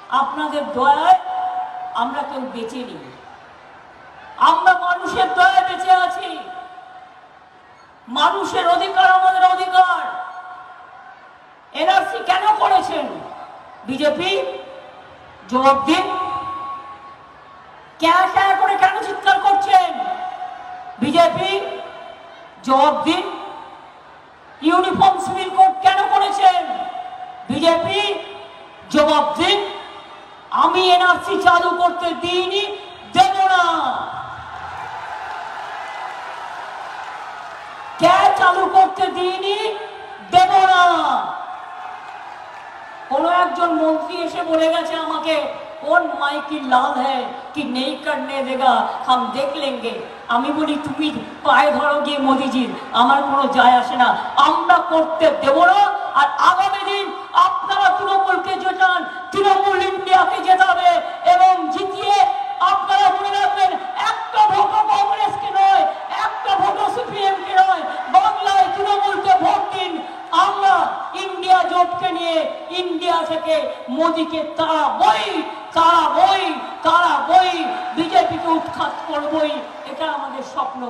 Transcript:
আপনাদের দয়ায় আমরা কেউ বেঁচে নেই, আমরা মানুষের দয়ায় বেঁচে আছি। মানুষের অধিকার আমাদের অধিকার। এনআরসি কেন করেছেন বিজেপি? জবাব দিন। ক্যা ক্যা করে কেন চিৎকার করছেন বিজেপি? জবাব দিন। ইউনিফর্ম সিভিল কোড কেন করেছেন বিজেপি? জবাব দিন। আমি এনআরসি চালু করতে দিইনি, দেব না। কে চালু করতে দিইনি, দেব না। কোন একজন মন্ত্রী এসে বলে গেছে আমাকে, কোন মাই কি লাল হ্যায় কি নেই করনে দেগা, হাম দেখ লেঙ্গে। আমি বলি তুমি পায়ে ধরো গিয়ে মোদিজির, আমার কোনো যায় আসে না, আমরা করতে দেব না। আর আগামী দিন আপনারা তৃণমূলকে জেতান, তৃণমূল ইন্ডিয়াকে জেতাবে এবং জিতিয়ে আপনারা মনে রাখবেন, একটা ভোটও কংগ্রেসকে নয়, একটা ভোটও সিপিএম কে নয়, বাংলায় তৃণমূলকে ভোট দিন। আমরা ইন্ডিয়া জোটকে নিয়ে ইন্ডিয়া থেকে মোদিকে তাড়াবই, বিজেপিকে উৎখাত করবই, এটা আমাদের স্বপ্ন।